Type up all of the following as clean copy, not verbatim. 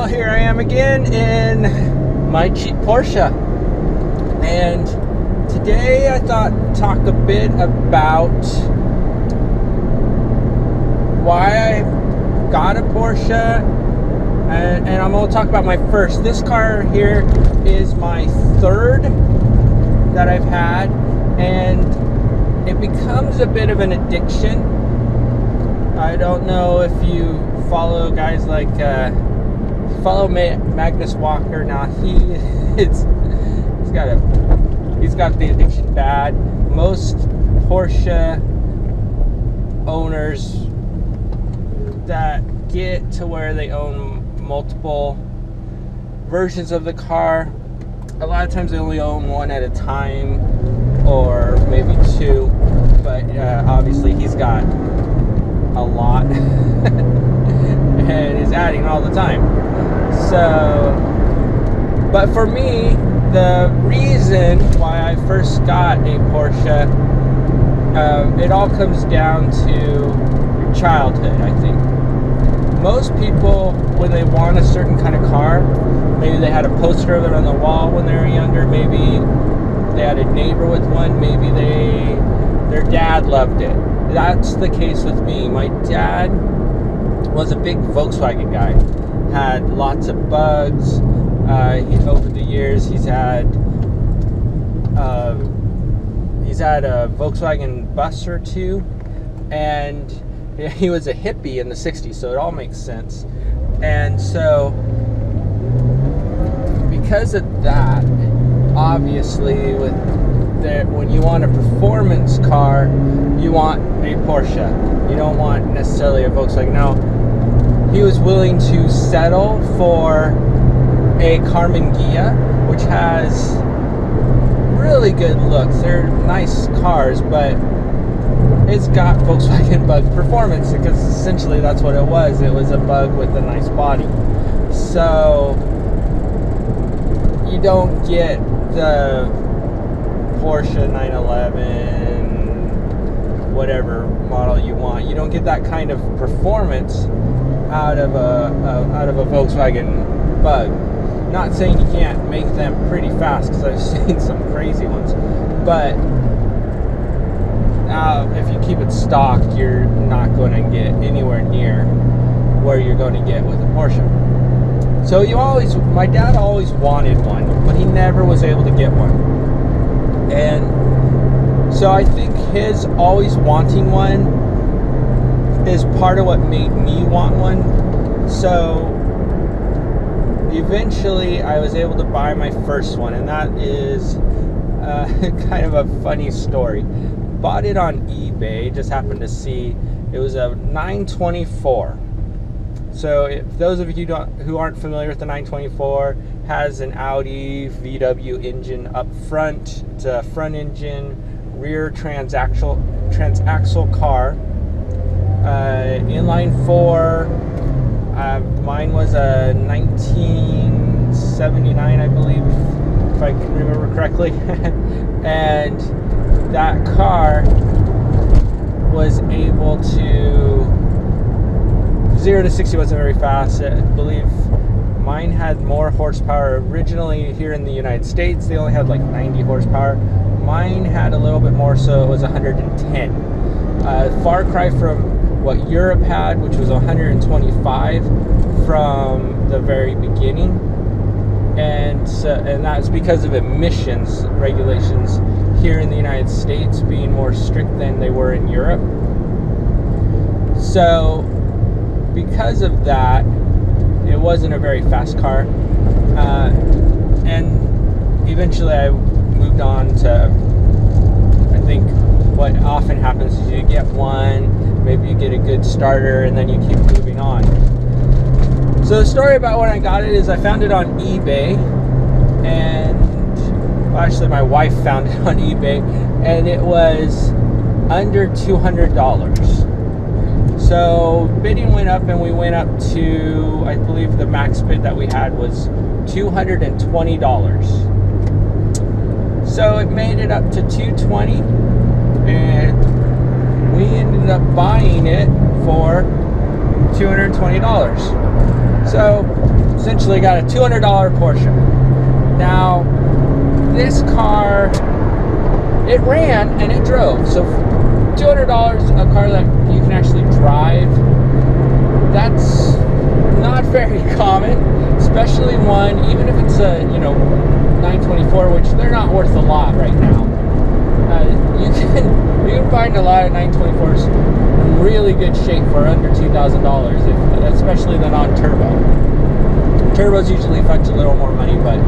here I am again in my cheap Porsche, and today I thought talk a bit about why I got a Porsche, and I'm going to talk about my first. This car here is my third that I've had, and it becomes a bit of an addiction. I don't know if you follow guys like Magnus Walker. Now he's got the addiction bad. Most Porsche owners that get to where they own multiple versions of the car, a lot of times they only own one at a time, or maybe two, but obviously he's got a lot and is adding all the time. So, but for me, the reason why I first got a Porsche, it all comes down to your childhood, I think. Most people, when they want a certain kind of car, maybe they had a poster of it on the wall when they were younger, maybe they had a neighbor with one, maybe their dad loved it. That's the case with me. My dad was a big Volkswagen guy, had lots of bugs. Over the years, he's had a Volkswagen bus or two, and he was a hippie in the 60s, so it all makes sense. And so, because of that, obviously, when you want a performance car, you want a Porsche. You don't want necessarily a Volkswagen. Now, he was willing to settle for a Carmen Ghia, which has really good looks. They're nice cars, but it's got Volkswagen bug performance, because essentially that's what it was. It was a bug with a nice body. So you don't get the Porsche 911, whatever model you want. You don't get that kind of performance out of a Volkswagen bug. Not saying you can't make them pretty fast, because I've seen some crazy ones, but if you keep it stock, you're not going to get anywhere near where you're going to get with a Porsche. So my dad always wanted one, but he never was able to get one. And so I think his always wanting one is part of what made me want one. So eventually I was able to buy my first one, and that is kind of a funny story. Bought it on eBay, just happened to see it was a 924. So if those of you who aren't familiar with the 924, has an Audi VW engine up front. It's a front engine, rear transaxle car. Inline 4. Mine was a 1979, I believe, if I can remember correctly. And that car was able to 0 to 60 wasn't very fast. I believe mine had more horsepower. Originally here in the United States, they only had like 90 horsepower. Mine had a little bit more, so it was 110. Far cry from what Europe had, which was 125 from the very beginning. And that's because of emissions regulations here in the United States being more strict than they were in Europe. So because of that, it wasn't a very fast car. And eventually I moved on to, I think what often happens is you get one, maybe you get a good starter, and then you keep moving on. So the story about when I got it is I found it on eBay, and actually my wife found it on eBay, and it was under $200. So bidding went up, and we went up to, I believe the max bid that we had was $220. So it made it up to $220, and we ended up buying it for $220. So essentially got a $200 Porsche. Now, this car, it ran and it drove. So $200, a car that you can actually drive, that's not very common, especially one, even if it's a 924, which they're not worth a lot right now. You can find a lot of 924s in really good shape for under $2,000, especially the non-turbo. Turbos usually fetch a little more money, but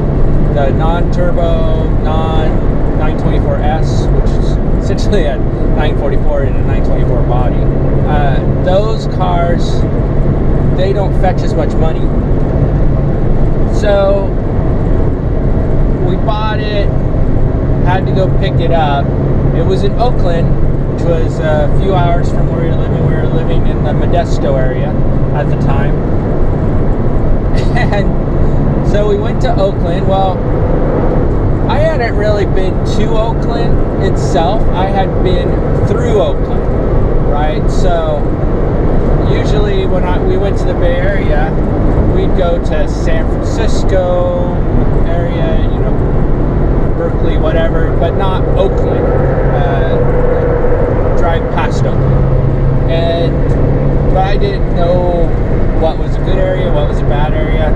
the non-turbo, non-924S, which is essentially a 944 and a 924 body, those cars, they don't fetch as much money. So we bought it, had to go pick it up. It was in Oakland, which was a few hours from where we were living. We were living in the Modesto area at the time. And so we went to Oakland. Well, I hadn't really been to Oakland itself. I had been through Oakland, right? So usually when we went to the Bay Area, we'd go to San Francisco area, Berkeley, whatever, but not Oakland. Drive past Oakland. But I didn't know what was a good area, what was a bad area.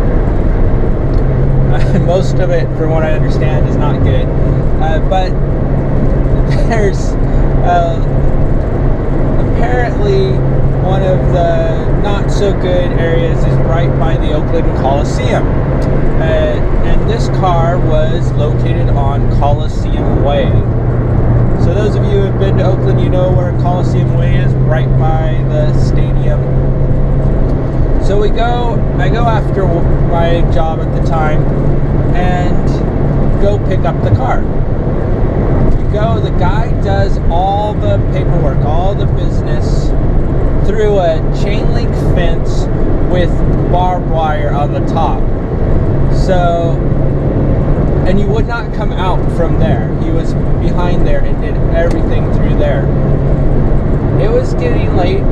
Most of it, from what I understand, is not good. But there's apparently one of the not so good areas is right by the Oakland Coliseum. And this car was located on Coliseum Way. So those of you who have been to Oakland, you know where Coliseum Way is, right by the stadium. So I go after my job at the time and go pick up the car. The guy does all the paperwork, all the business through a chain link fence with barbed wire on the top. So, and you would not come out from there. He was behind there and did everything through there. It was getting late,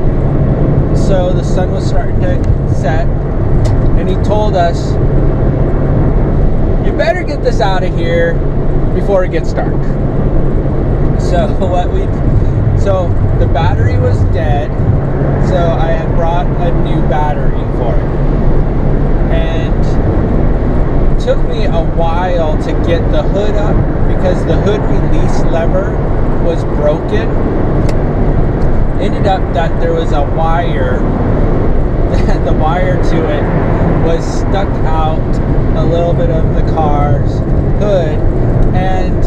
so the sun was starting to set, and he told us, "You better get this out of here before it gets dark." So the battery was dead, so I had brought a new battery for it. And it took me a while to get the hood up because the hood release lever was broken. Ended up that there was a wire, the wire to it was stuck out a little bit of the car's hood, and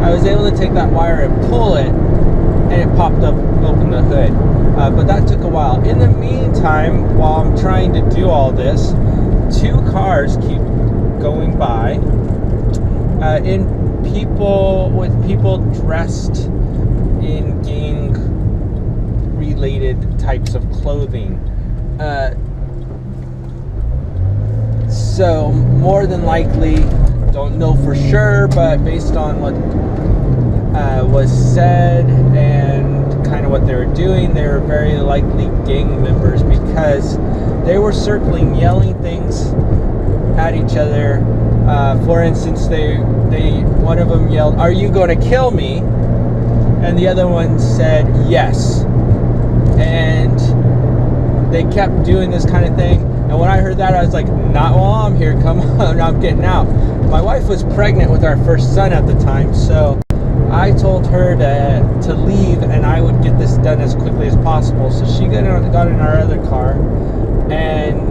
I was able to take that wire and pull it, and it popped up, open the hood. But that took a while. In the meantime, while I'm trying to do all this, two cars keep going by, with people dressed in gang-related types of clothing. So more than likely, don't know for sure, but based on what was said and kind of what they were doing, they were very likely gang members because they were circling, yelling things at each other. For instance, one of them yelled, "Are you going to kill me?" And the other one said, "Yes." And they kept doing this kind of thing. And when I heard that, I was like, "Not while I'm here. Come on, I'm getting out." My wife was pregnant with our first son at the time, so I told her to leave and I would get this done as quickly as possible. So she got in our other car and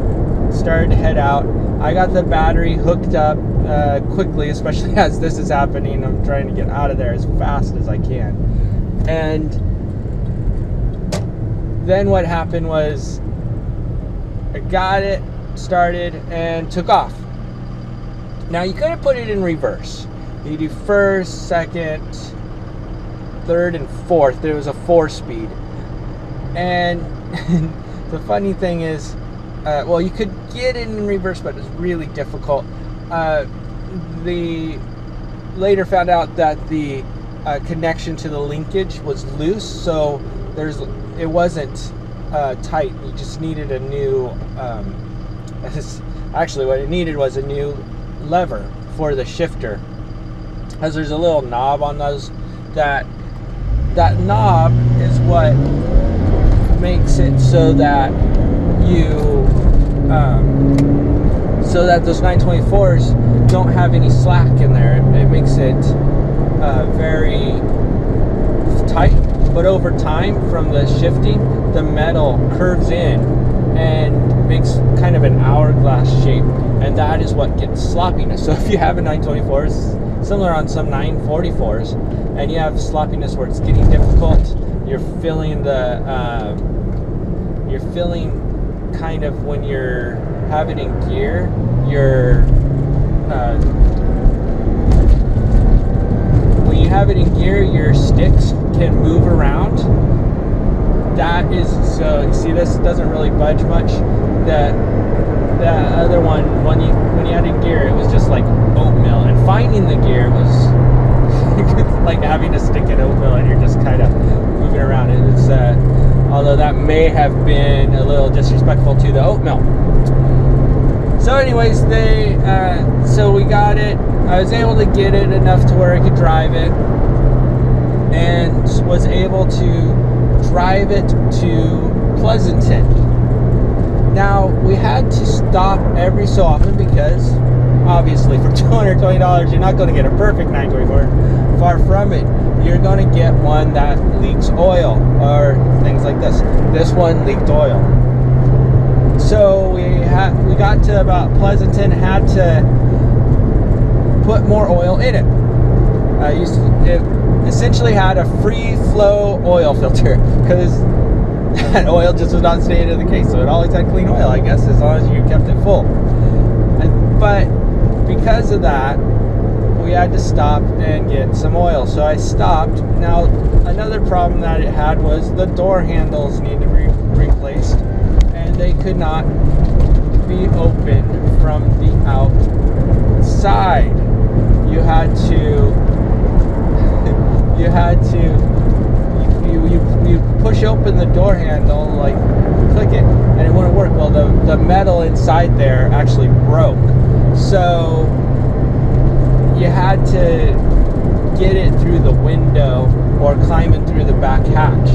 started to head out. I got the battery hooked up quickly, especially as this is happening. I'm trying to get out of there as fast as I can. And then what happened was I got it started and took off. Now you couldn't put it in reverse. You do first, second, third, and fourth. There was a 4-speed. And the funny thing is, you could get it in reverse, but it's really difficult. Later found out that the connection to the linkage was loose, so it wasn't tight. You just needed a new Actually, what it needed was a new lever for the shifter, as there's a little knob on those. That knob is what makes it so that so that those 924s don't have any slack in there. It makes it very tight, but over time, from the shifting, the metal curves in and makes kind of an hourglass shape, and that is what gets sloppiness. So if you have a 924, similar on some 944s, and you have sloppiness where it's getting difficult, you're feeling kind of, when you're have it in gear, when you have it in gear, your sticks can move around. That is, so you see, this doesn't really budge much. The other one, when you had it in gear, it was just like oatmeal, and finding the gear was like having to stick in oatmeal, and you're just kind of moving around. It's although that may have been a little disrespectful to the oatmeal. So anyways, so we got it. I was able to get it enough to where I could drive it, and was able to drive it to Pleasanton. Now, we had to stop every so often because, obviously, for $220, you're not going to get a perfect 924. Far from it. You're going to get one that leaks oil, or things like this. This one leaked oil. So we got to about Pleasanton, had to put more oil in it. It essentially had a free flow oil filter, because that oil just was not staying in the case, so it always had clean oil, I guess, as long as you kept it full. But because of that, we had to stop and get some oil. So I stopped. Now, another problem that it had was the door handles needed to be replaced, and they could not be opened from the outside. You had to you push open the door handle, like click it, and it wouldn't work. Well, the metal inside there actually broke, so you had to get it through the window or climb it through the back hatch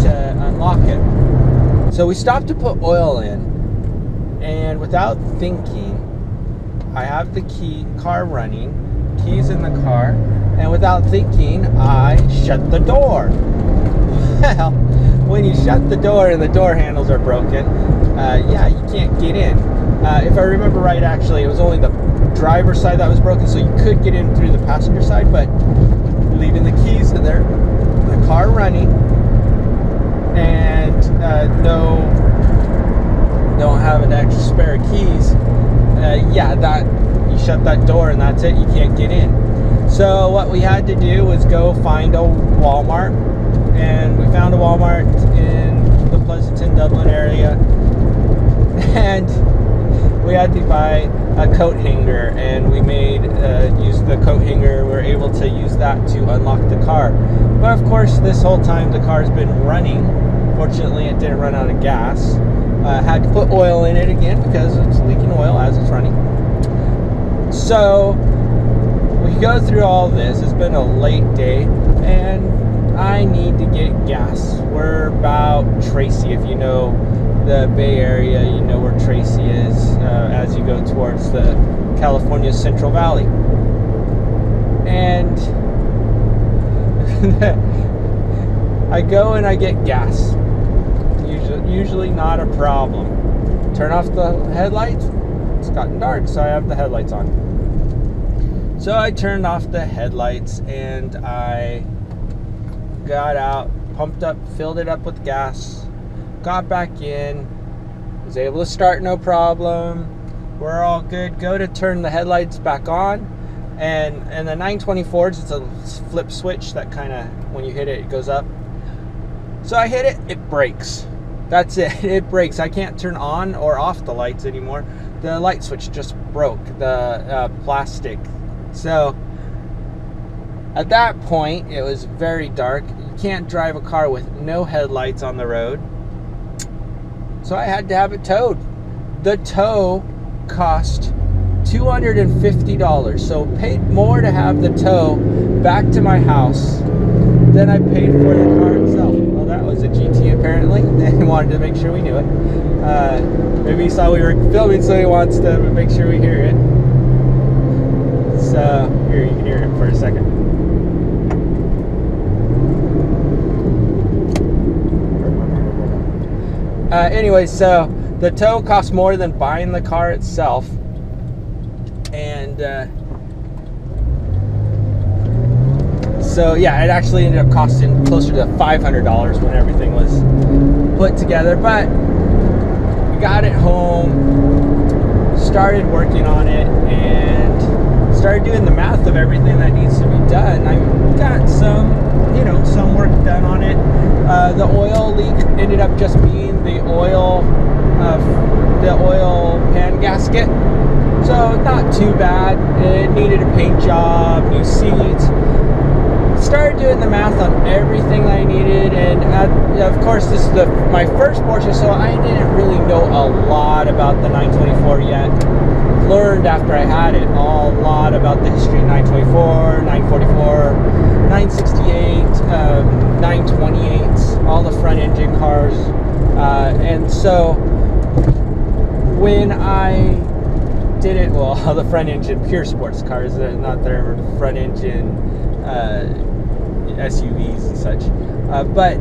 to unlock it. So we stopped to put oil in, and without thinking, I have the car running, keys in the car, and without thinking, I shut the door. Well, when you shut the door and the door handles are broken, yeah, you can't get in. If I remember right, actually, it was only the driver's side that was broken, so you could get in through the passenger side, but leaving the keys in there, the car running, and don't have an extra spare keys, yeah, that you shut that door and that's it, you can't get in. So what we had to do was go find a Walmart, and we found a Walmart in the Pleasanton, Dublin area, and we had to buy a coat hanger, and we used the coat hanger. We were able to use that to unlock the car. But of course, this whole time the car's been running. Fortunately, it didn't run out of gas. Had to put oil in it again because it's leaking oil as it's running. So we go through all this. It's been a late day, and I need to get gas. We're about Tracy. If you know the Bay Area, you know where Tracy is as you go towards the California Central Valley. And I go and I get gas. Usually not a problem. Turn off the headlights. It's gotten dark, so I have the headlights on. So I turned off the headlights and I got out, pumped up, filled it up with gas, got back in, was able to start no problem. We're all good. Go to turn the headlights back on, and the 924s, it's a flip switch that kind of, when you hit it, it goes up. So I hit it, it breaks. That's it, it breaks. I can't turn on or off the lights anymore. The light switch just broke, the plastic. So at that point, it was very dark. You can't drive a car with no headlights on the road. So I had to have it towed. The tow cost $250. So paid more to have the tow back to my house than I paid for the car itself. Well, that was a GT apparently. They wanted to make sure we knew it. Maybe he saw we were filming, so he wants to make sure we hear it. So here, you can hear it for a second. Anyway, so the tow costs more than buying the car itself, and so yeah, it actually ended up costing closer to $500 when everything was put together. But we got it home, started working on it, and started doing the math of everything that needs to be done. I got some work done on it. The oil leak ended up just being the oil pan gasket, so not too bad. It needed a paint job, new seats. Started doing the math on everything I needed, and of course this is my first Porsche, so I didn't really know a lot about the 924 yet. Learned after I had it a lot about the history of 924, 944, 968, 928s, all the front engine cars, and so when I did it, well, the front engine pure sports cars, not their front engine SUVs and such, but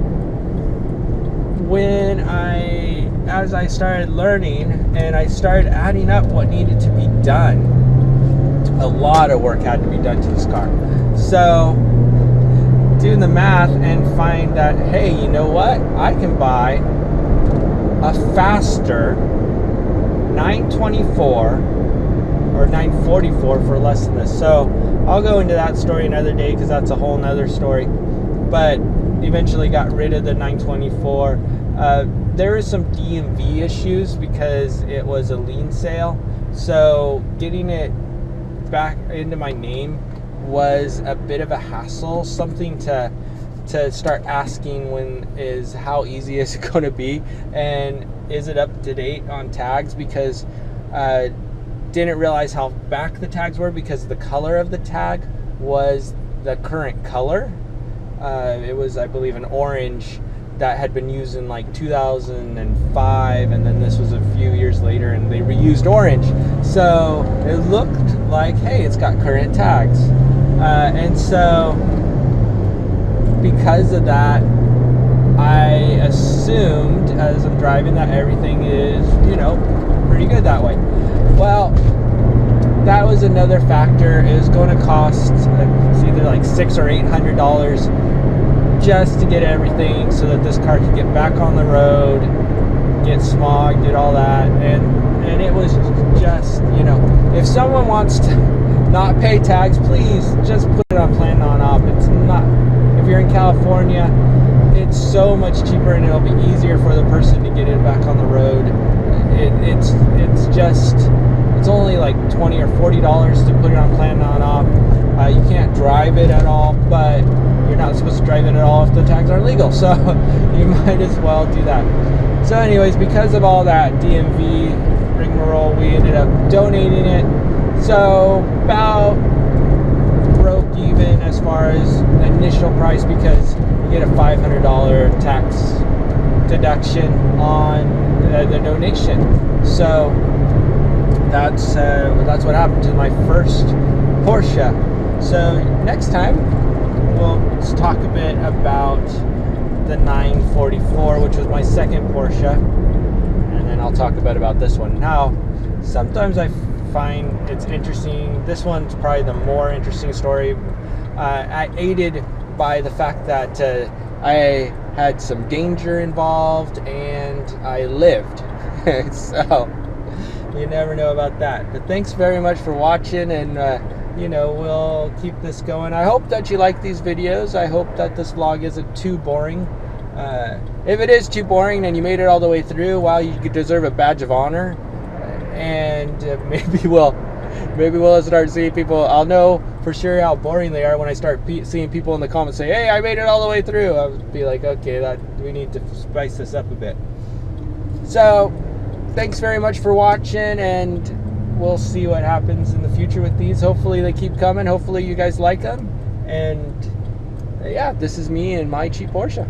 as I started learning and I started adding up what needed to be done, a lot of work had to be done to this car. So doing the math and find that, hey, you know what, I can buy a faster 924 or 944 for less than this. So I'll go into that story another day because that's a whole nother story. But eventually got rid of the 924. There was some DMV issues because it was a lien sale. So getting it back into my name was a bit of a hassle. Something to start asking how easy is it going to be, and is it up to date on tags, because didn't realize how back the tags were because the color of the tag was the current color. It was, I believe, an orange that had been used in like 2005, and then this was a few years later and they reused orange, so it looked like, hey, it's got current tags, and so because of that I assumed as I'm driving that everything is pretty good that way. Well, that was another factor. It was going to cost it's either like $600 or $800 just to get everything so that this car could get back on the road, get smog, get all that, and it was just, if someone wants to not pay tags, please just put it on plan non-op. It's not, if you're in California, it's so much cheaper and it'll be easier for the person to get it back on the road. It's only like $20 or $40 to put it on plan non-op. You can't drive it at all, but you're not supposed to drive it at all if the tags aren't legal, so you might as well do that. So anyways, because of all that DMV rigmarole, we ended up donating it, so about broke even as far as initial price, because you get a $500 tax deduction on the donation. So that's what happened to my first Porsche. So next time we'll talk a bit about the 944, which was my second Porsche, and then I'll talk a bit about this one. Now, sometimes I find it's interesting. This one's probably the more interesting story. I aided by the fact that I had some danger involved and I lived. So you never know about that. But thanks very much for watching, and we'll keep this going. I hope that you like these videos. I hope that this vlog isn't too boring. If it is too boring and you made it all the way through, well, you deserve a badge of honor. And maybe we'll start seeing people. I'll know for sure how boring they are when I start seeing people in the comments say, hey, I made it all the way through. I'll be like, okay, we need to spice this up a bit. So thanks very much for watching, and we'll see what happens in the future with these. Hopefully they keep coming. Hopefully you guys like them. And yeah, this is me and my cheap Porsche.